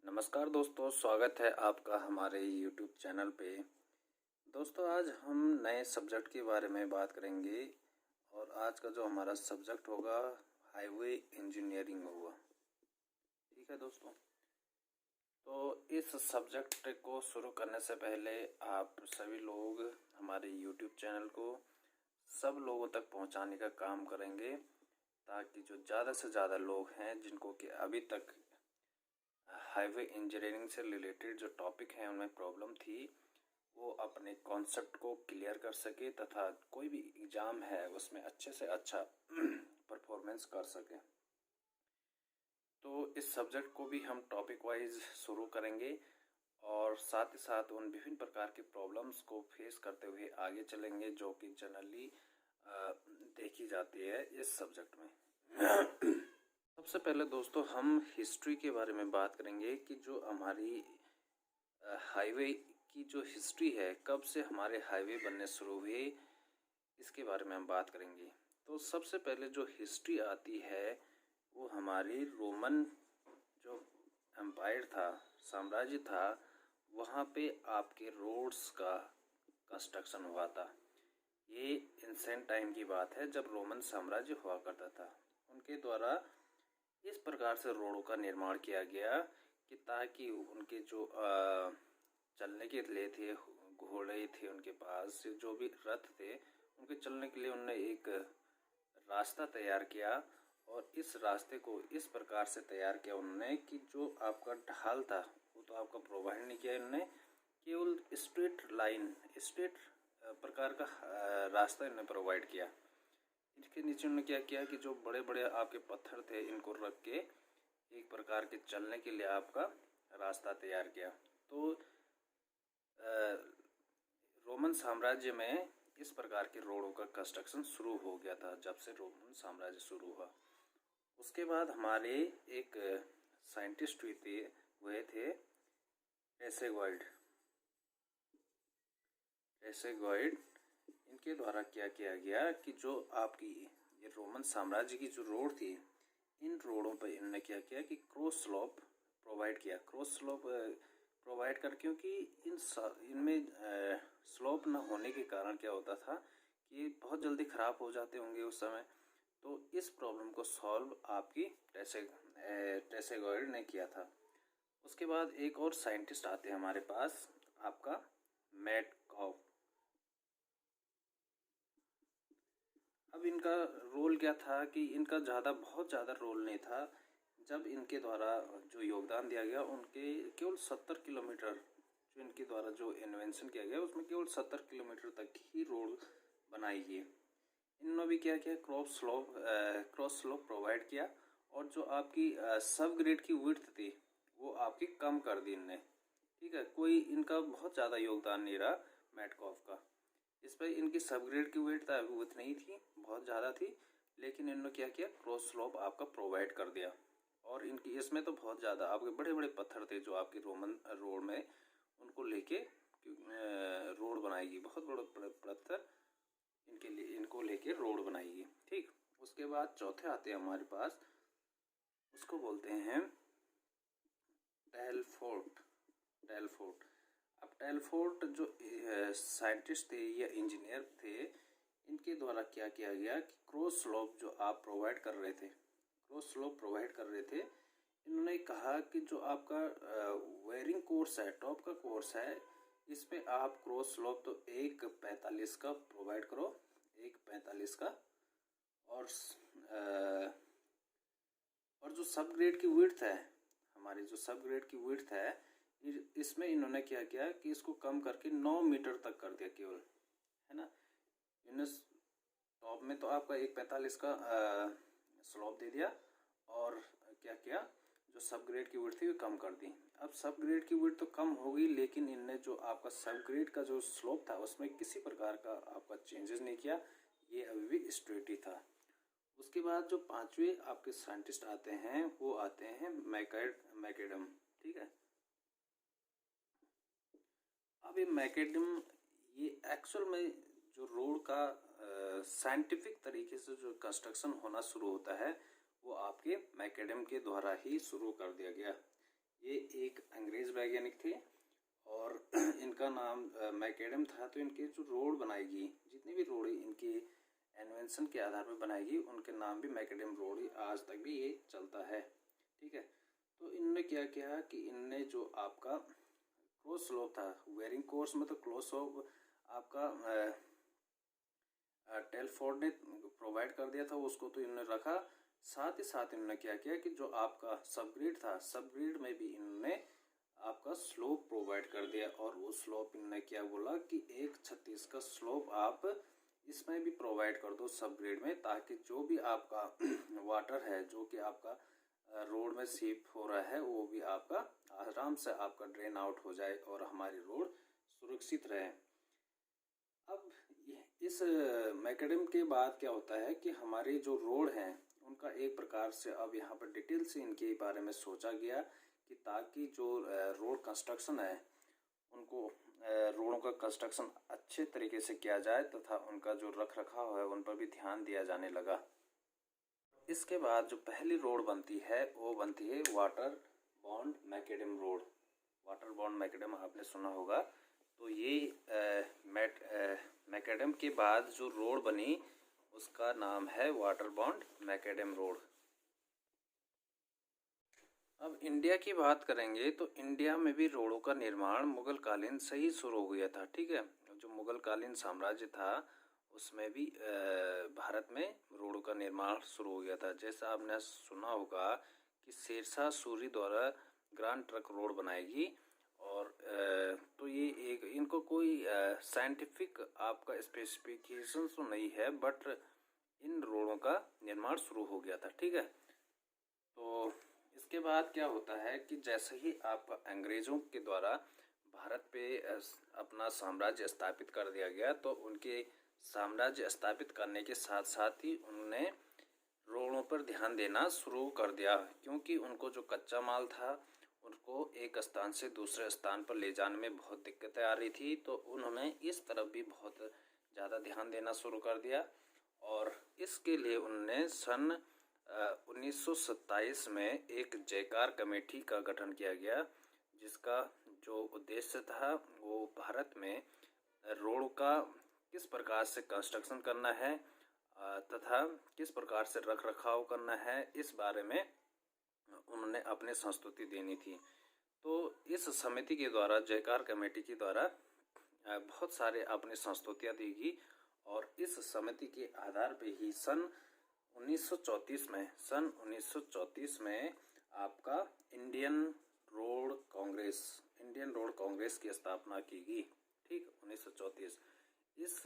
नमस्कार दोस्तों, स्वागत है आपका हमारे YouTube चैनल पे। दोस्तों, आज हम नए सब्जेक्ट के बारे में बात करेंगे और आज का जो हमारा सब्जेक्ट होगा हाईवे इंजीनियरिंग होगा। ठीक है दोस्तों, तो इस सब्जेक्ट को शुरू करने से पहले आप सभी लोग हमारे YouTube चैनल को सब लोगों तक पहुंचाने का काम करेंगे ताकि जो ज़्यादा से ज़्यादा लोग हैं जिनको कि अभी तक हाईवे इंजीनियरिंग से रिलेटेड जो टॉपिक हैं उनमें प्रॉब्लम थी वो अपने कॉन्सेप्ट को क्लियर कर सके तथा कोई भी एग्ज़ाम है उसमें अच्छे से अच्छा परफॉर्मेंस कर सके। तो इस सब्जेक्ट को भी हम टॉपिक वाइज शुरू करेंगे और साथ ही साथ उन विभिन्न प्रकार की प्रॉब्लम्स को फेस करते हुए आगे चलेंगे जो कि जनरली देखी जाती है इस सब्जेक्ट में। सबसे पहले दोस्तों हम हिस्ट्री के बारे में बात करेंगे कि जो हमारी हाईवे की जो हिस्ट्री है, कब से हमारे हाईवे बनने शुरू हुए, इसके बारे में हम बात करेंगे। तो सबसे पहले जो हिस्ट्री आती है वो हमारी रोमन जो एम्पायर था, साम्राज्य था, वहाँ पे आपके रोड्स का कंस्ट्रक्शन हुआ था। ये एंशिएंट टाइम की बात है जब रोमन साम्राज्य हुआ करता था। उनके द्वारा इस प्रकार से रोडों का निर्माण किया गया कि ताकि उनके जो चलने के लिए थे, घोड़े थे उनके पास, जो भी रथ थे, उनके चलने के लिए उन्होंने एक रास्ता तैयार किया और इस रास्ते को इस प्रकार से तैयार किया उन्होंने कि जो आपका ढाल था वो तो आपका प्रोवाइड नहीं किया इन्होंने, केवल स्ट्रेट लाइन, स्ट्रेट प्रकार का रास्ता इन्होंने प्रोवाइड किया। इसके नीचे उन्होंने क्या किया कि जो बड़े बड़े आपके पत्थर थे इनको रख के एक प्रकार के चलने के लिए आपका रास्ता तैयार किया। तो रोमन साम्राज्य में इस प्रकार के रोडों का कंस्ट्रक्शन शुरू हो गया था जब से रोमन साम्राज्य शुरू हुआ। उसके बाद हमारे एक साइंटिस्ट हुए थे ट्रेसेगॉइड। इनके द्वारा क्या किया गया कि जो आपकी ये रोमन साम्राज्य की जो रोड थी, इन रोडों पर इन्होंने क्या किया कि क्रॉस स्लोप प्रोवाइड किया। क्रॉस स्लोप प्रोवाइड कर, क्योंकि इनमें स्लोप न होने के कारण क्या होता था कि बहुत जल्दी ख़राब हो जाते होंगे उस समय। तो इस प्रॉब्लम को सॉल्व आपकी ट्रेसेगॉइड ने किया था। उसके बाद एक और साइंटिस्ट आते हैं हमारे पास, आपका मैटकॉफ। अब इनका रोल क्या था कि इनका बहुत ज़्यादा रोल नहीं था। जब इनके द्वारा जो योगदान दिया गया उनके केवल 70 किलोमीटर, जो इनके द्वारा जो इन्वेंशन किया गया उसमें केवल 70 किलोमीटर तक ही रोड बनाई गई। इन्होंने भी क्या किया, क्रॉस स्लोप प्रोवाइड किया और जो आपकी सब ग्रेड की विड्थ थी वो आपकी कम कर दी इनने। ठीक है, कोई इनका बहुत ज़्यादा योगदान नहीं रहा मैटकॉफ का। इस पर इनकी सब ग्रेड की विड्थ विड्थ नहीं थी, बहुत ज़्यादा थी, लेकिन इन्होंने क्या किया, क्रॉस स्लोप आपका प्रोवाइड कर दिया। और इनकी इसमें तो बहुत ज़्यादा आपके बड़े बड़े पत्थर थे जो आपकी रोमन रोड में उनको लेके रोड बनाएगी, बहुत बड़े पत्थर इनके लिए, इनको लेके रोड बनाएगी। ठीक, उसके बाद चौथे आते हैं हमारे पास, उसको बोलते हैं टेलफोर्ट। अब टेलफोर्ट जो साइंटिस्ट थे या इंजीनियर थे, इनके द्वारा क्या किया गया कि क्रॉस स्लोप जो आप प्रोवाइड कर रहे थे, इन्होंने कहा कि जो आपका वायरिंग कोर्स है, टॉप का कोर्स है, इस पे आप क्रॉस स्लोप तो 1.45 का प्रोवाइड करो, 1.45 का। और जो सब ग्रेड की विड्थ है, हमारी जो सब ग्रेड की विड्थ है, इसमें इन्होंने क्या किया कि इसको कम करके 9 मीटर तक कर दिया केवल, है ना। इन्होंने टॉप में तो आपका 1.45 का स्लोप दे दिया और क्या किया, जो सब ग्रेड की विड्थ थी वो कम कर दी। अब सब ग्रेड की विड्थ तो कम हो गई, लेकिन इनने जो आपका सब ग्रेड का जो स्लोप था उसमें किसी प्रकार का आपका चेंजेस नहीं किया, ये अभी भी स्ट्रेट ही था। उसके बाद जो पांचवे आपके साइंटिस्ट आते हैं वो आते हैं मैकएडम। ठीक है, अब ये मैकएडम, ये एक्चुअल में जो रोड का साइंटिफिक तरीके से जो कंस्ट्रक्शन होना शुरू होता है वो आपके मैकएडम के द्वारा ही शुरू कर दिया गया। ये एक वैज्ञानिक थे और इनका नाम मैकएडम था। तो इनके जो रोड बनाएगी, जितनी भी रोड इनके इन्वेंशन के आधार पर बनाएगी, उनके नाम भी मैकएडम रोड ही आज तक भी ये चलता है। ठीक है, तो इनने क्या किया कि इनने जो आपका क्लोज स्लोप था, वेरिंग कोर्स में तो क्लोज स्लोप आपका टेलफोर्ड ने प्रोवाइड कर दिया था, उसको तो इन्होंने रखा। साथ ही साथ इन्होंने क्या किया कि जो आपका सबग्रिड था, सबग्रिड में भी इन्होंने आपका स्लोप प्रोवाइड कर दिया। और वो स्लोप इन्होंने क्या बोला कि 1/36 का स्लोप आप इसमें भी प्रोवाइड कर दो सबग्रिड में, ताकि जो भी आपका वाटर है जो कि आपका रोड में सीप हो रहा है वो भी आपका आराम से आपका ड्रेन आउट हो जाए और हमारी रोड सुरक्षित रहे। अब इस मैकएडम के बाद क्या होता है कि हमारे जो रोड हैं उनका एक प्रकार से अब यहाँ पर डिटेल से इनके बारे में सोचा गया कि ताकि जो रोड कंस्ट्रक्शन है उनको रोडों का कंस्ट्रक्शन अच्छे तरीके से किया जाए तथा उनका जो रख रखाव है उन पर भी ध्यान दिया जाने लगा। इसके बाद जो पहली रोड बनती है वो बनती है water bound macadam road. Water bound macadam आपने सुना होगा। तो ये मैकएडम के बाद जो रोड बनी उसका नाम है वाटर बॉन्ड मैकएडम रोड। अब इंडिया की बात करेंगे तो इंडिया में भी रोडों का निर्माण मुगल कालीन से ही शुरू हो गया था। ठीक है, जो मुगल कालीन साम्राज्य था उसमें भी भारत में रोडों का निर्माण शुरू हो गया था। जैसा आपने सुना होगा कि शेरशाह सूरी द्वारा ग्रांड ट्रंक रोड बनाएगी। और तो ये एक इनको कोई साइंटिफिक आपका स्पेसिफिकेशन तो नहीं है, बट इन रोडों का निर्माण शुरू हो गया था। ठीक है, तो इसके बाद क्या होता है कि जैसे ही आपका अंग्रेज़ों के द्वारा भारत पे अपना साम्राज्य स्थापित कर दिया गया, तो उनके साम्राज्य स्थापित करने के साथ साथ ही उन्होंने रोडों पर ध्यान देना शुरू कर दिया, क्योंकि उनको जो कच्चा माल था उनको एक स्थान से दूसरे स्थान पर ले जाने में बहुत दिक्कतें आ रही थी। तो उन्होंने इस तरफ भी बहुत ज़्यादा ध्यान देना शुरू कर दिया और इसके लिए उन्होंने सन 1927 में एक जयकार कमेटी का गठन किया गया, जिसका जो उद्देश्य था वो भारत में रोड का किस प्रकार से कंस्ट्रक्शन करना है तथा किस प्रकार से रख रखाव करना है, इस बारे में उन्होंने अपनी संस्तुति देनी थी। तो इस समिति के द्वारा, जयकार कमेटी के द्वारा बहुत सारे अपनी संस्तुतियाँ दी गई और इस समिति के आधार पे ही सन 1934 में आपका इंडियन रोड कांग्रेस की स्थापना की गई। ठीक, 1934 इस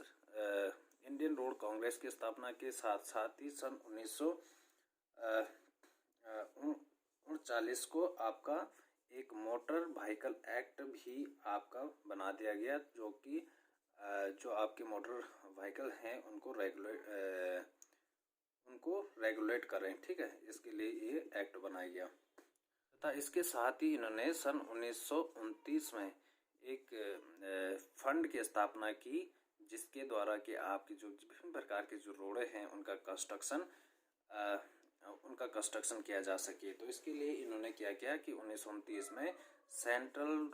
इंडियन रोड कांग्रेस की स्थापना के साथ साथ ही सन 1939 को आपका एक मोटर व्हीकल एक्ट भी आपका बना दिया गया, जो कि जो आपके मोटर व्हीकल हैं उनको रेगुलेट करें। ठीक है, इसके लिए ये एक्ट बनाया गया तथा इसके साथ ही इन्होंने सन 1929 में एक फंड की स्थापना की, जिसके द्वारा कि आपकी जो विभिन्न प्रकार के जो रोडें हैं उनका कंस्ट्रक्शन किया जा सके। तो इसके लिए इन्होंने क्या किया कि 1929 में सेंट्रल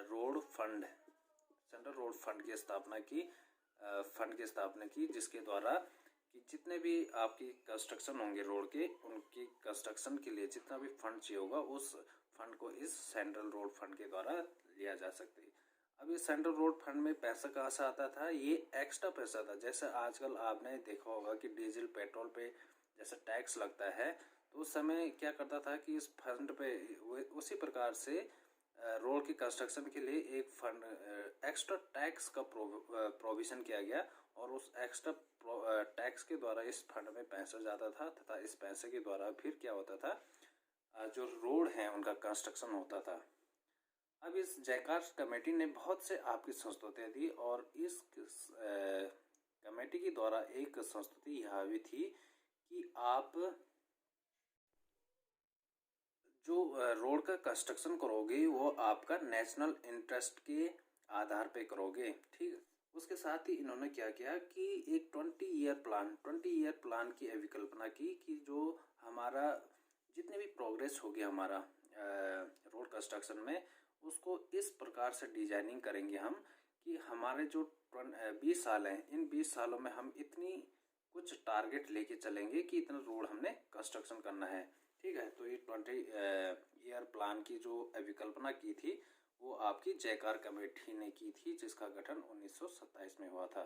रोड फंड की स्थापना की, जिसके द्वारा कि जितने भी आपकी कंस्ट्रक्शन होंगे रोड के, उनकी कंस्ट्रक्शन के लिए जितना भी फंड चाहिए होगा उस फंड को इस सेंट्रल रोड फंड के द्वारा लिया जा सकता है। अब इस सेंट्रल रोड फंड में पैसा कहाँ से आता था? ये एक्स्ट्रा पैसा था। जैसे आजकल आपने देखा होगा कि डीजल पेट्रोल पे जैसे टैक्स लगता है, तो उस समय क्या करता था कि इस फंड पे उसी प्रकार से रोड की कंस्ट्रक्शन के लिए एक फंड एक्स्ट्रा टैक्स का प्रोविज़न किया गया और उस एक्स्ट्रा टैक्स के द्वारा इस फंड में पैसा जाता था तथा इस पैसे के द्वारा फिर क्या होता था, जो रोड हैं उनका कंस्ट्रक्शन होता था। अब इस जयकार कमेटी ने बहुत से आपकी संस्तुतियाँ दी और इस कमेटी के द्वारा एक संस्तुति यह भी थी कि आप जो रोड का कंस्ट्रक्शन करोगे वो आपका नेशनल इंटरेस्ट के आधार पे करोगे। ठीक, उसके साथ ही इन्होंने क्या किया कि एक 20 ईयर प्लान की विकल्पना की कि जो हमारा जितने भी प्रोग्रेस होगी हमारा रोड कंस्ट्रक्शन में उसको इस प्रकार से डिजाइनिंग करेंगे हम कि हमारे जो 20 साल हैं, इन 20 सालों में हम इतनी कुछ टारगेट लेके चलेंगे कि इतना रोड हमने कंस्ट्रक्शन करना है। ठीक है, तो ये 20 ईयर प्लान की जो विकल्पना की थी वो आपकी जयकार कमेटी ने की थी, जिसका गठन 1927 में हुआ था।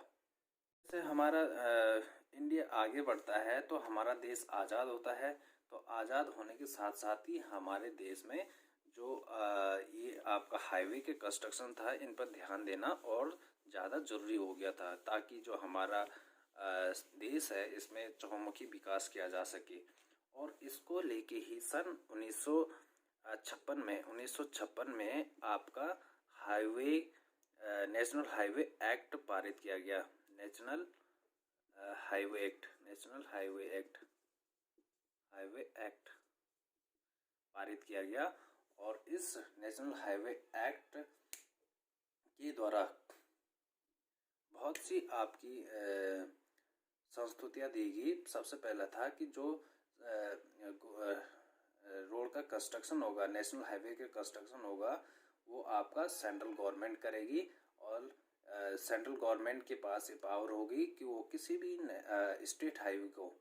जैसे हमारा इंडिया आगे बढ़ता है तो हमारा देश आज़ाद होता है, तो आज़ाद होने के साथ साथ ही हमारे देश में जो ये आपका हाईवे के कंस्ट्रक्शन था, इन पर ध्यान देना और ज़्यादा ज़रूरी हो गया था, ताकि जो हमारा देश है इसमें चहुमुखी विकास किया जा सके। और इसको लेके ही सन 1956 में आपका हाईवे नेशनल हाईवे एक्ट पारित किया गया। नेशनल हाईवे एक्ट पारित किया गया। और इस नेशनल हाईवे एक्ट के द्वारा बहुत सी आपकी संस्तुतियाँ दी गई। सबसे पहला था कि जो रोड का कंस्ट्रक्शन होगा, नेशनल हाईवे के कंस्ट्रक्शन होगा, वो आपका सेंट्रल गवर्नमेंट करेगी और सेंट्रल गवर्नमेंट के पास ये पावर होगी कि वो किसी भी स्टेट हाईवे को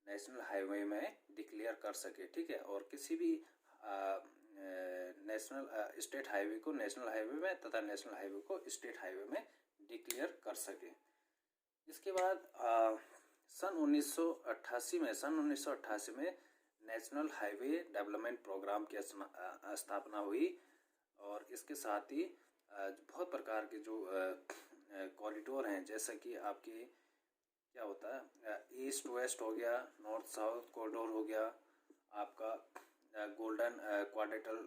नेशनल हाईवे में डिक्लेयर कर सके। ठीक है, और किसी भी स्टेट हाईवे को नेशनल हाईवे में तथा नेशनल हाईवे को स्टेट हाईवे में डिक्लेयर कर सके। इसके बाद सन 1988 में नेशनल हाईवे डेवलपमेंट प्रोग्राम की स्थापना हुई। और इसके साथ ही बहुत प्रकार के जो कॉरिडोर हैं, जैसे कि आपके क्या होता है, ईस्ट वेस्ट हो गया, नॉर्थ साउथ कॉरिडोर हो गया, आपका गोल्डन क्वाड्रिलेटरल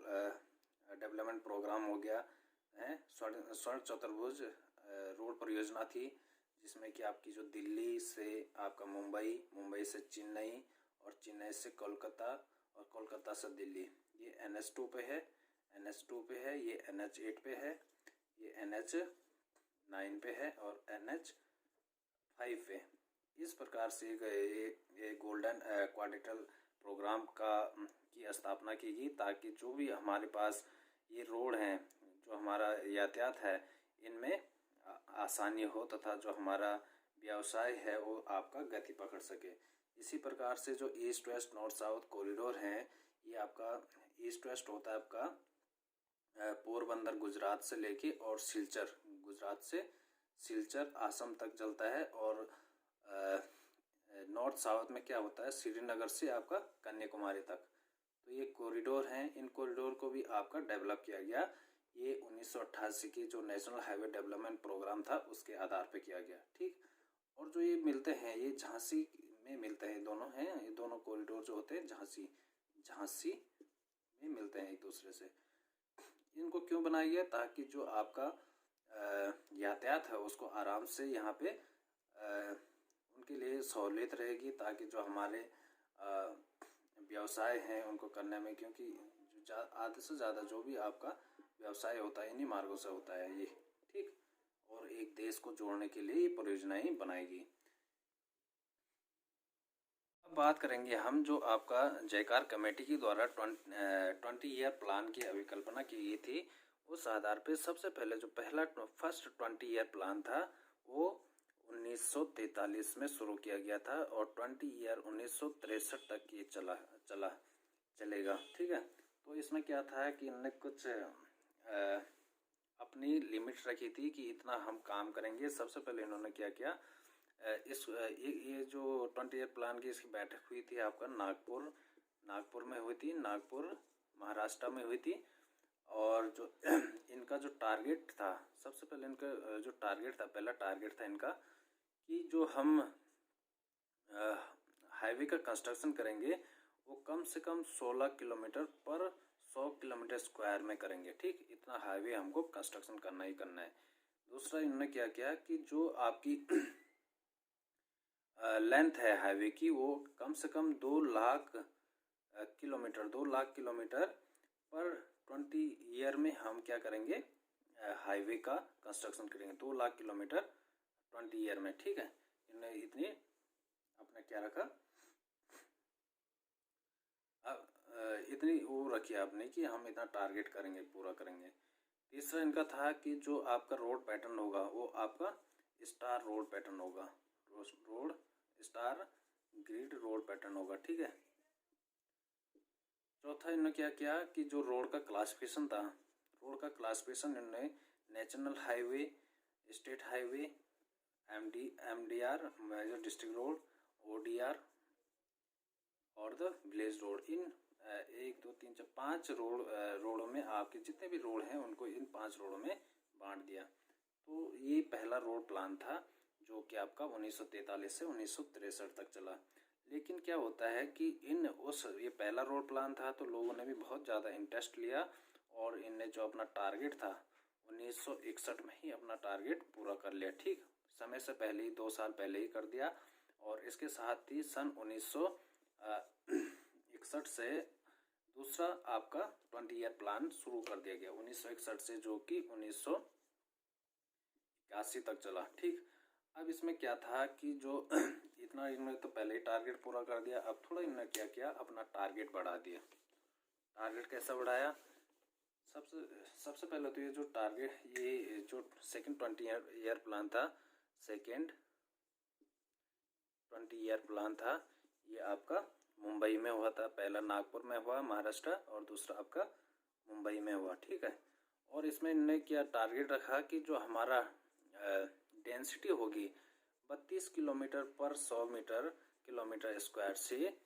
डेवलपमेंट प्रोग्राम हो गया है, स्वर्ण चतुर्भुज रोड परियोजना थी, जिसमें कि आपकी जो दिल्ली से आपका मुंबई, मुंबई से चेन्नई और चेन्नई से कोलकाता और कोलकाता से दिल्ली, ये NH2 पे है, ये NH8 पे है, ये NH9 पे है और NH5 पे। इस प्रकार से ये गोल्डन क्वाड्रिलेटरल प्रोग्राम की स्थापना की गई, ताकि जो भी हमारे पास ये रोड हैं, जो हमारा यातायात है, इनमें आसानी हो तथा जो हमारा व्यवसाय है वो आपका गति पकड़ सके। इसी प्रकार से जो east west north south corridor हैं, ये आपका ईस्ट वेस्ट होता है आपका पोरबंदर गुजरात से लेके और सिलचर, गुजरात से सिलचर आसम तक चलता है। और नॉर्थ साउथ में क्या होता है, श्रीनगर से आपका कन्याकुमारी तक। तो ये कॉरिडोर हैं, इन कॉरिडोर को भी आपका डेवलप किया गया। ये 1988 की जो नेशनल हाईवे डेवलपमेंट प्रोग्राम था उसके आधार पे किया गया। ठीक, और जो ये मिलते हैं, ये झांसी में मिलते हैं, दोनों हैं, ये दोनों कॉरिडोर जो होते हैं झांसी में मिलते हैं एक दूसरे से। इनको क्यों बनाया गया, ताकि जो आपका यातायात है उसको आराम से यहाँ पे उनके लिए सहूलियत रहेगी, ताकि जो हमारे व्यवसाय हैं उनको करने में, क्योंकि आधे से ज़्यादा जो भी आपका व्यवसाय होता है इन्हीं मार्गों से होता है ये। ठीक, और एक देश को जोड़ने के लिए ये परियोजनाएं बनाएगी। अब बात करेंगे हम जो आपका जयकार कमेटी के द्वारा 20 ईयर प्लान की अभिकल्पना की गई थी, उस आधार पे सबसे पहले जो फर्स्ट 20 ईयर प्लान था वो 1943 में शुरू किया गया था और 20 ईयर 1963 तक ये चलेगा। ठीक है, तो इसमें क्या था कि इन्होंने कुछ अपनी लिमिट रखी थी कि इतना हम काम करेंगे। सबसे पहले इन्होंने क्या किया, ये जो 20 ईयर प्लान की इसकी बैठक हुई थी आपका नागपुर में हुई थी, नागपुर महाराष्ट्र में हुई थी। और जो इनका जो टारगेट था, सबसे पहले इनका जो टारगेट था, पहला टारगेट था इनका कि जो हम हाईवे का कंस्ट्रक्शन करेंगे वो कम से कम 16 किलोमीटर पर 100 किलोमीटर स्क्वायर में करेंगे। ठीक, इतना हाईवे हमको कंस्ट्रक्शन करना ही करना है। दूसरा इन्होंने क्या किया कि जो आपकी लेंथ है हाईवे की, वो कम से कम 2 लाख किलोमीटर पर 20 ईयर में हम क्या करेंगे, हाईवे का कंस्ट्रक्शन करेंगे 2 लाख किलोमीटर 20 ईयर में। ठीक है, इन्होंने इतनी अपने क्या रखा। अब इतनी वो रखी आपने कि हम इतना टारगेट करेंगे, पूरा करेंगे। तीसरा इनका था कि जो आपका रोड पैटर्न होगा वो आपका स्टार रोड पैटर्न होगा, road star grid road pattern होगा, ठीक है। चौथा इन्होंने क्या किया कि जो रोड का क्लासिफिकेशन था, रोड का क्लासिफिकेशन इन्होंने national highway, state highway, MDR major district road, ODR और द विलेज रोड, इन 1 2 3 4 5 रोडों में आपके जितने भी रोड हैं उनको इन 5 रोडों में बांट दिया। तो ये पहला रोड प्लान था जो कि आपका 1943 से 1963 तक चला। लेकिन क्या होता है कि ये पहला रोड प्लान था तो लोगों ने भी बहुत ज़्यादा इंटरेस्ट लिया और इनने जो अपना टारगेट था 1961 में ही अपना टारगेट पूरा कर लिया, ठीक। समय से पहले ही 2 साल पहले ही कर दिया। और इसके साथ ही सन 1961 से दूसरा आपका 20 ईयर प्लान शुरू कर दिया गया 1961 से, जो कि 1981 तक चला, ठीक। अब इसमें क्या था कि जो इतना इन्होंने तो पहले ही टारगेट पूरा कर दिया, अब थोड़ा इन्होंने क्या किया, अपना टारगेट बढ़ा दिया। टारगेट कैसा बढ़ाया? सबसे पहले तो ये जो टारगेट, ये जो सेकंड 20 ईयर प्लान था, सेकंड 20 ईयर प्लान था, ये आपका मुंबई में हुआ था। पहला नागपुर में हुआ महाराष्ट्र और दूसरा आपका मुंबई में हुआ, ठीक है। और इसमें इन्होंने क्या टारगेट रखा कि जो हमारा डेंसिटी होगी 32 किलोमीटर पर 100 किलोमीटर स्क्वायर से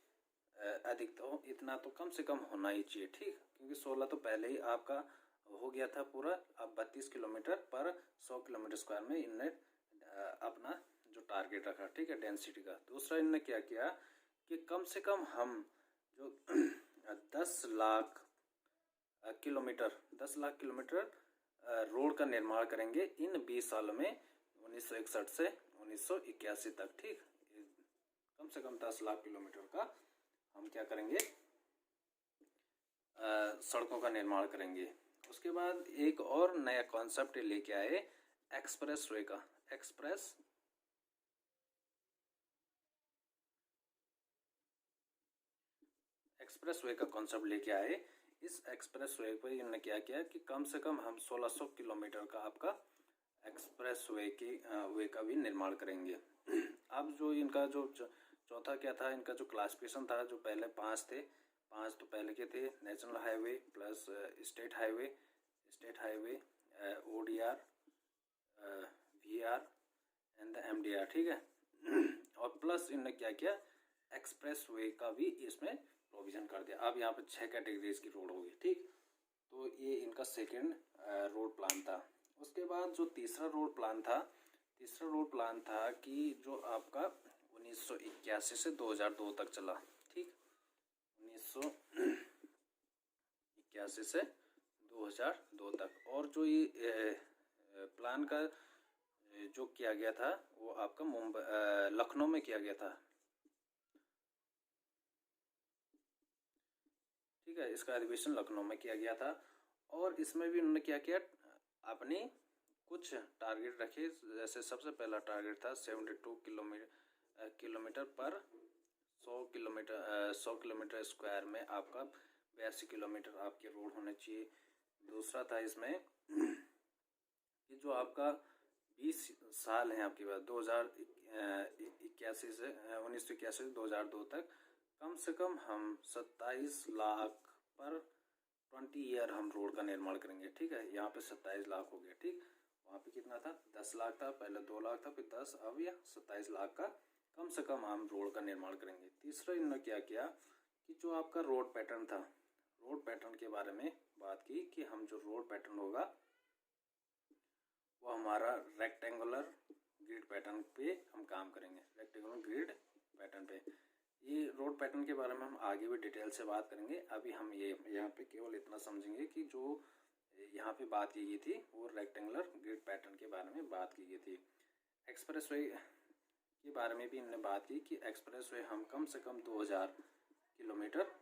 अधिक, तो इतना तो कम से कम होना ही चाहिए, ठीक। क्योंकि 16 तो पहले ही आपका हो गया था पूरा, अब 32 किलोमीटर पर 100 किलोमीटर स्क्वायर में इनने अपना जो टारगेट रखा, ठीक है, डेंसिटी का। दूसरा इनने क्या किया कि कम से कम हम जो 10 लाख किलोमीटर रोड का निर्माण करेंगे इन 20 सालों में, 1961 से 1981 तक, ठीक। कम से कम 10 लाख किलोमीटर का हम क्या करेंगे, सड़कों का निर्माण करेंगे। उसके बाद एक और नया कॉन्सेप्ट लेके आए एक्सप्रेस वे का, एक्सप्रेस वे का कॉन्सेप्ट लेके आए। इस एक्सप्रेस वे पर इन्होंने क्या किया कि कम से कम हम 1600 किलोमीटर का आपका एक्सप्रेस वे का भी निर्माण करेंगे। अब जो इनका जो चौथा क्या था, इनका जो क्लासिफिकेशन था, जो पहले 5 थे, 5 तो पहले के थे, national highway plus state highway, ODR, VR and the MDR, ठीक है। और प्लस इन्होंने क्या किया, एक्सप्रेस वे का भी इसमें प्रोविजन कर दिया। अब यहाँ पे 6 कैटेगरीज की रोड होगी, ठीक। तो ये इनका सेकेंड रोड प्लान था। उसके बाद जो तीसरा रोड प्लान था कि जो आपका 1981 से 2002 तक चला, ठीक। 1981 से 2002 तक। और जो ये प्लान का जो किया गया था वो आपका लखनऊ में किया गया था, ठीक है। इसका अधिवेशन लखनऊ में किया गया था। और इसमें भी उन्होंने क्या किया, अपनी कुछ टारगेट रखे। जैसे सबसे पहला टारगेट था 72 किलोमीटर पर 100 किलोमीटर स्क्वायर में आपका 82 किलोमीटर आपके रोड होने चाहिए। दूसरा था इसमें कि जो आपका 20 साल हैं आपके पास, 1981 से 2002 तक, कम से कम हम 27 लाख पर 20 ईयर हम रोड का निर्माण करेंगे, ठीक है। यहाँ पे 27 लाख हो गया, ठीक। वहाँ पे कितना था, 10 लाख था, पहले 2 लाख था, फिर 10, अब यह 27 लाख का कम से कम हम रोड का निर्माण करेंगे। तीसरा इन्होंने क्या किया कि जो आपका रोड पैटर्न था, रोड पैटर्न के बारे में बात की कि हम जो रोड पैटर्न होगा वो हमारा रेक्टेंगुलर ग्रिड पैटर्न पे हम काम करेंगे, रेक्टेंगुलर ग्रिड पैटर्न पे। ये रोड पैटर्न के बारे में हम आगे भी डिटेल से बात करेंगे। अभी हम ये यहाँ पे केवल इतना समझेंगे कि जो यहाँ पे बात की गई थी वो रेक्टेंगुलर ग्रिड पैटर्न के बारे में बात की गई थी। एक्सप्रेसवे के बारे में भी इन्होंने बात की कि एक्सप्रेसवे हम कम से कम 2000 किलोमीटर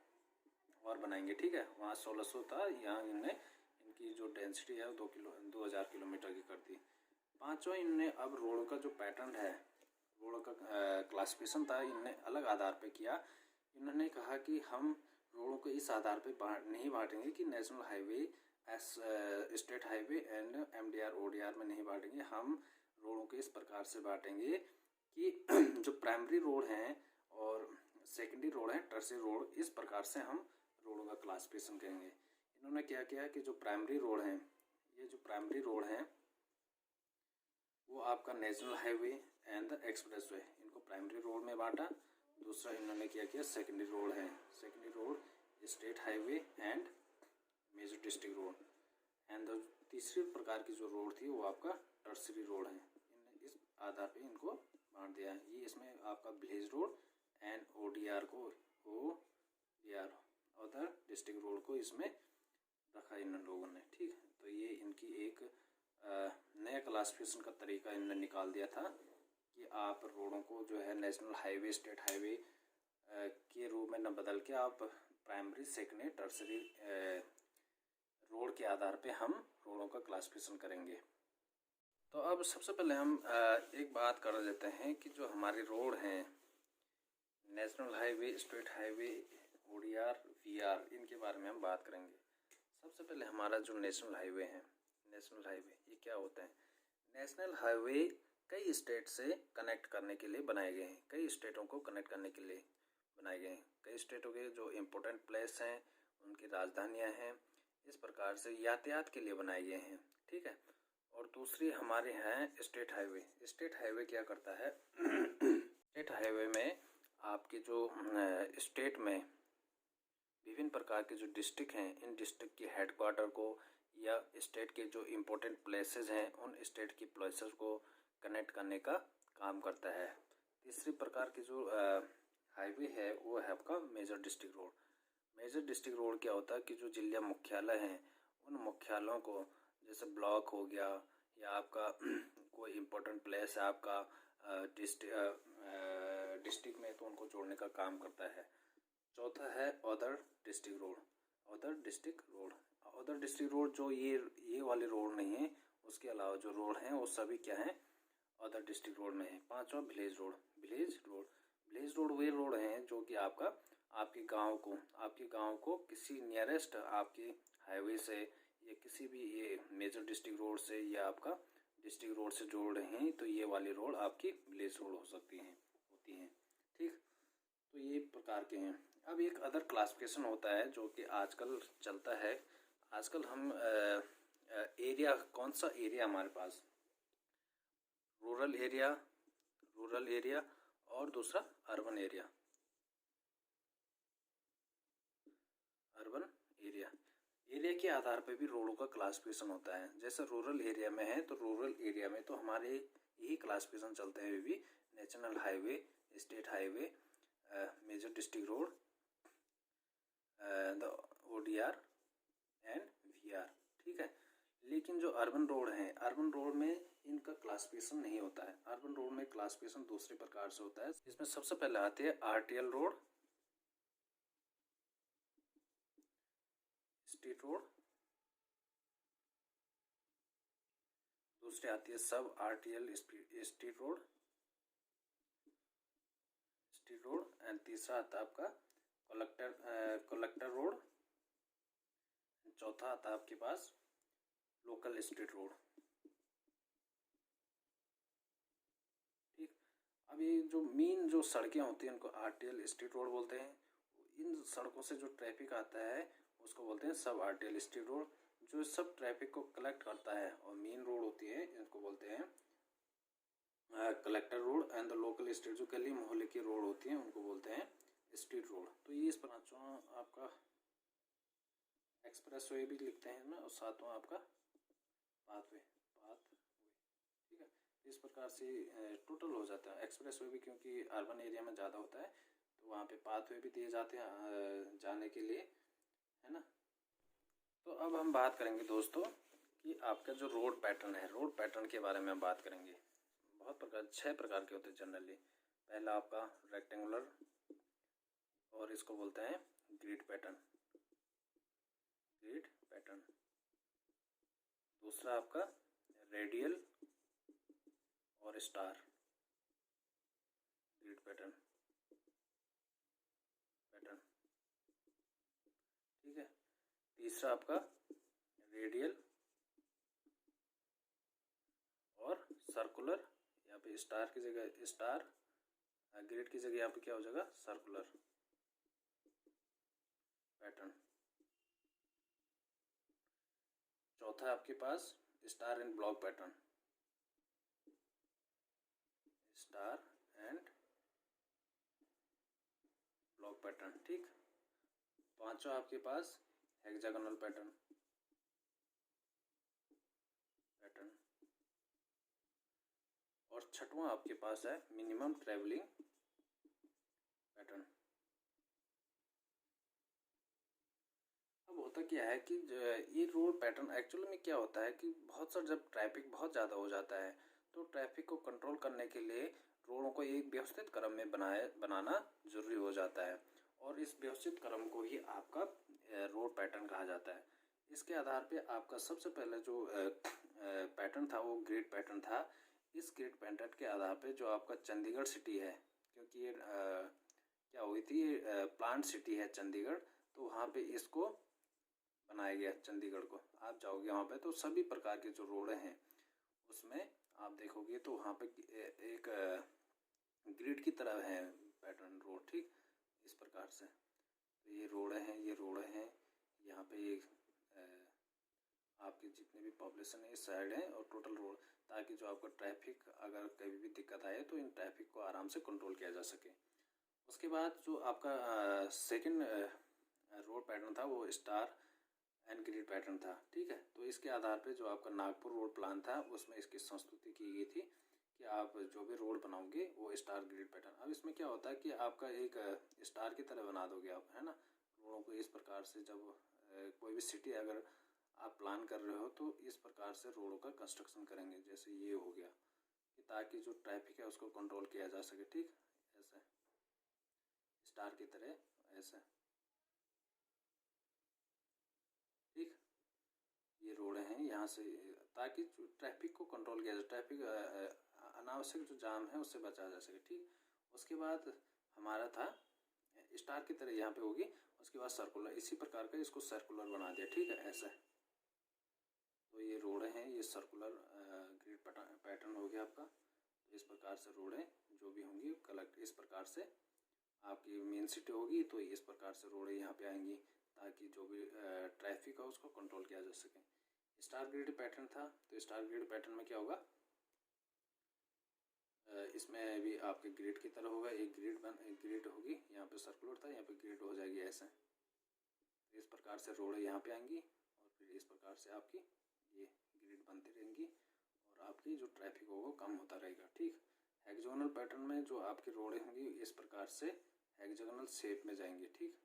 और बनाएंगे, ठीक है। वहाँ 1600 था, यहाँ इन्होंने इनकी जो डेंसिटी है 2000 किलोमीटर की कर दी। पाँचवा, इन्होंने अब रोड का जो पैटर्न है, रोड का क्लासिफिकेशन था, इन्होंने अलग आधार पे किया। इन्होंने कहा कि हम रोडों को इस आधार पे नहीं बांटेंगे कि national highway, state highway and MDR ODR में नहीं बांटेंगे। हम रोडों को इस प्रकार से बांटेंगे कि जो प्राइमरी रोड हैं और सेकेंडरी रोड है, टर्शियरी रोड, इस प्रकार से हम रोडों का क्लासिफिकेशन करेंगे। इन्होंने क्या किया कि जो प्राइमरी रोड हैं, ये जो प्राइमरी रोड हैं वो आपका national highway and the expressway, इनको प्राइमरी रोड में बांटा। दूसरा इन्होंने क्या किया, सेकेंडरी रोड है, secondary road, state highway and major district road, and तीसरी प्रकार की जो रोड थी वो आपका टर्शियरी रोड है। इस आधार पे इनको बांट दिया है। ये इसमें आपका विलेज रोड एंड ODR को, ODR अदर डिस्ट्रिक्ट रोड को इसमें रखा इन लोगों ने, ठीक है। तो ये इनकी एक नया क्लासिफिकेशन का तरीका इन्होंने निकाल दिया था कि आप रोडों को जो है नेशनल हाईवे, स्टेट हाईवे के रूप में न बदल के आप प्राइमरी, सेकेंडरी, टर्शियरी रोड के आधार पे हम रोडों का क्लासिफिकेशन करेंगे। तो अब सबसे पहले हम एक बात कर लेते हैं कि जो हमारे रोड हैं, national highway, state highway, ODR, VR, इनके बारे में हम बात करेंगे। सबसे पहले हमारा जो नेशनल हाईवे है, नेशनल हाईवे ये क्या होता है? नेशनल हाईवे कई स्टेट से कनेक्ट करने के लिए बनाए गए हैं, कई स्टेटों को कनेक्ट करने के लिए बनाए गए हैं। कई स्टेटों के जो इम्पोर्टेंट प्लेस हैं, उनकी राजधानियां हैं, इस प्रकार से यातायात के लिए बनाए गए हैं, ठीक है। और दूसरी हमारे हैं स्टेट हाईवे। स्टेट हाईवे क्या करता है? स्टेट हाईवे में आपके जो स्टेट में विभिन्न प्रकार के जो डिस्ट्रिक्ट हैं, इन डिस्ट्रिक्ट के हेडक्वार्टर को या स्टेट के जो इम्पोर्टेंट प्लेसेस हैं, उन स्टेट की प्लेसेस को कनेक्ट करने का काम करता है। तीसरी प्रकार की जो हाईवे है वो है आपका major district road. Major district road क्या होता है कि जो जिला मुख्यालय हैं, उन मुख्यालयों को, जैसे ब्लॉक हो गया या आपका कोई इम्पोर्टेंट प्लेस है आपका डिस्ट्रिक्ट में, तो उनको जोड़ने का काम करता है। चौथा है other district road. Other district road, other district road जो ये वाले रोड नहीं है, उसके अलावा जो रोड हैं वो सभी क्या हैं? अदर डिस्ट्रिक्ट रोड में है। पांचवा village road. Village road, village road वे रोड हैं जो कि आपके गांव को किसी नियरेस्ट आपके हाईवे से या किसी भी ये मेजर डिस्ट्रिक्ट रोड से या आपका डिस्ट्रिक्ट रोड से जोड़ रहे हैं, तो ये वाली रोड आपकी विलेज रोड हो सकती हैं, होती हैं, ठीक। तो ये प्रकार के हैं। अब एक अदर क्लासिफिकेशन होता है जो कि आजकल चलता है। आजकल हम एरिया, कौन सा एरिया हमारे पास? रूरल एरिया और दूसरा urban area. Urban area, area के आधार पर भी रोडों का क्लासिफिकेशन होता है। जैसे रूरल एरिया में है तो रूरल एरिया में तो हमारे यही क्लासिफिकेशन चलते हैं भी, national highway, state highway, major district road, the ODR and VR, ठीक है। लेकिन जो अर्बन रोड हैं, अर्बन रोड में इनका क्लासिफिकेशन नहीं होता है। अर्बन रोड में क्लासिफिकेशन दूसरे प्रकार से होता है। इसमें सबसे पहले आती है RTL रोड, स्टेट रोड, दूसरी आती है सब RTL स्टेट रोड, एंड तीसरा आता है आपका कलेक्टर रोड, चौथा आता है आपके पास लोकल स्टेट रोड, ठीक। अब ये जो मेन जो सड़कें होती हैं उनको RTL स्टेट रोड बोलते हैं। इन सड़कों से जो ट्रैफिक आता है उसको बोलते हैं सब RTL स्टेट रोड। जो सब ट्रैफिक को कलेक्ट करता है और मेन रोड होती है, इनको बोलते हैं collector road, and the local state, जो गली मोहल्ले की रोड होती हैं उनको बोलते हैं स्ट्रीट रोड। तो ये इस पांचवा आपका एक्सप्रेस वे भी लिखते हैं ना, और सातवां आपका पाथवे, ठीक है। इस प्रकार से टोटल हो जाता है एक्सप्रेस वे भी, क्योंकि अर्बन एरिया में ज़्यादा होता है तो वहाँ पे पाथवे भी दिए जाते हैं जाने के लिए, है ना। तो अब हम बात करेंगे दोस्तों कि आपका जो रोड पैटर्न है, रोड पैटर्न के बारे में हम बात करेंगे। बहुत प्रकार, 6 प्रकार के होते हैं जनरली। पहला आपका रेक्टेंगुलर, और इसको बोलते हैं ग्रिड पैटर्न, ग्रिड पैटर्न। दूसरा आपका रेडियल और स्टार ग्रिड पैटर्न। तीसरा आपका रेडियल और सर्कुलर, यहाँ पे स्टार की जगह स्टार, ग्रिड की जगह यहाँ पे क्या हो जाएगा सर्कुलर पैटर्न। चौथा है आपके पास star and block pattern, star and block pattern, ठीक। पांचवा आपके पास हेक्सागोनल पैटर्न और छठवां आपके पास है मिनिमम ट्रैवलिंग पैटर्न। अब होता क्या है कि ये रोड पैटर्न एक्चुअली में क्या होता है कि बहुत सारा जब ट्रैफिक बहुत ज़्यादा हो जाता है तो ट्रैफिक को कंट्रोल करने के लिए रोडों को एक व्यवस्थित क्रम में बनाना जरूरी हो जाता है और इस व्यवस्थित क्रम को ही आपका रोड पैटर्न कहा जाता है। इसके आधार पे आपका सबसे पहले जो पैटर्न था वो ग्रिड पैटर्न था। इस ग्रिड पैटर्न के आधार पे जो आपका चंडीगढ़ सिटी है, क्योंकि ये क्या हुई थी प्लांट सिटी है चंडीगढ़, तो वहाँ पे इसको बनाया गया चंडीगढ़ को। आप जाओगे वहाँ पे तो सभी प्रकार के जो रोड हैं उसमें आप देखोगे तो वहाँ पे एक ग्रिड की तरह है पैटर्न रोड, ठीक इस प्रकार से। तो ये रोड हैं, यहाँ पे आपके जितने भी पॉपुलेशन है इस साइड है और टोटल रोड, ताकि जो आपका ट्रैफिक अगर कभी भी दिक्कत आए तो इन ट्रैफिक को आराम से कंट्रोल किया जा सके। उसके बाद जो आपका सेकंड रोड पैटर्न था वो स्टार एंड ग्रिड पैटर्न था, ठीक है। तो इसके आधार पे जो आपका नागपुर रोड प्लान था उसमें इसकी संस्तुति की गई थी कि आप जो भी रोड बनाओगे वो स्टार ग्रिड पैटर्न। अब इसमें क्या होता है कि आपका एक स्टार की तरह बना दोगे आप, है ना, रोडों को इस प्रकार से। जब कोई भी सिटी अगर आप प्लान कर रहे हो तो इस प्रकार से रोडों का कंस्ट्रक्शन करेंगे, जैसे ये हो गया, कि ताकि जो ट्रैफिक है उसको कंट्रोल किया जा सके, ठीक ऐसे स्टार की तरह ऐसे, ठीक। ये रोड हैं यहाँ से, ताकि ट्रैफिक को कंट्रोल किया जाए, ट्रैफिक अनावश्यक जो जाम है उससे बचा जा सके, ठीक। उसके बाद हमारा था स्टार की तरह यहाँ पे होगी, उसके बाद सर्कुलर, इसी प्रकार का इसको सर्कुलर बना दिया, ठीक है ऐसे। तो ये रोड हैं, ये सर्कुलर ग्रिड पैटर्न हो गया आपका। तो इस प्रकार से रोड है जो भी होंगी कलेक्ट इस प्रकार से, आपकी मेन सिटी होगी तो इस प्रकार से रोड यहाँ पे आएंगी ताकि जो भी ट्रैफिक है उसको कंट्रोल किया जा सके। स्टार ग्रिड पैटर्न था, तो स्टार ग्रिड पैटर्न में क्या होगा, इसमें भी आपके ग्रिड की तरह होगा, एक ग्रिड होगी, यहाँ पे सर्कुलर था, यहाँ पे ग्रिड हो जाएगी ऐसे। तो इस प्रकार से रोड यहाँ पे आएंगी और फिर इस प्रकार से आपकी ये ग्रिड बनती रहेंगी और आपकी जो ट्रैफिक होगा कम होता रहेगा, ठीक। हेक्सागोनल पैटर्न में जो आपकी रोडें होंगी इस प्रकार से हेक्सागोनल शेप में जाएंगी, ठीक,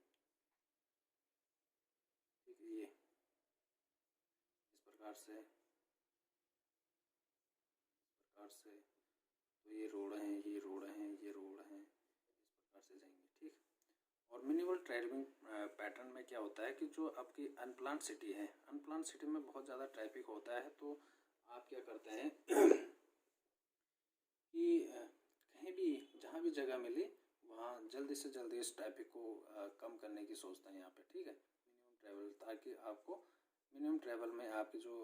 ये इस प्रकार से तो ये रोड हैं, ये रोड हैं, ये रोड हैं, इस प्रकार से जाएंगे, ठीक। और मिनिमल ट्रैवलिंग पैटर्न में क्या होता है कि जो आपकी अनप्लान्ड सिटी है, अनप्लान्ड सिटी में बहुत ज़्यादा ट्रैफिक होता है, तो आप क्या करते हैं कि कहीं भी जहाँ भी जगह मिले वहाँ जल्दी से जल्दी इस ट्रैफिक को कम करने की सोचते हैं यहाँ पे, ठीक है, मिनिमम ट्रैवल, ताकि आपको मिनिमम ट्रैवल में आपके जो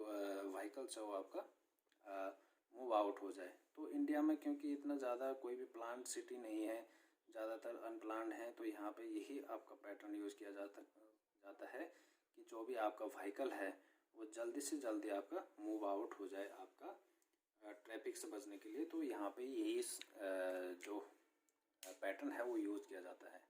व्हीकल्स है वो आपका मूव आउट हो जाए। तो इंडिया में क्योंकि इतना ज़्यादा कोई भी प्लान्ड सिटी नहीं है, ज़्यादातर अनप्लान्ड है, तो यहाँ पे यही आपका पैटर्न यूज़ किया जाता है कि जो भी आपका व्हीकल है वो जल्दी से जल्दी आपका मूव आउट हो जाए आपका ट्रैफिक से बचने के लिए। तो यहाँ पे यही जो पैटर्न है वो यूज़ किया जाता है।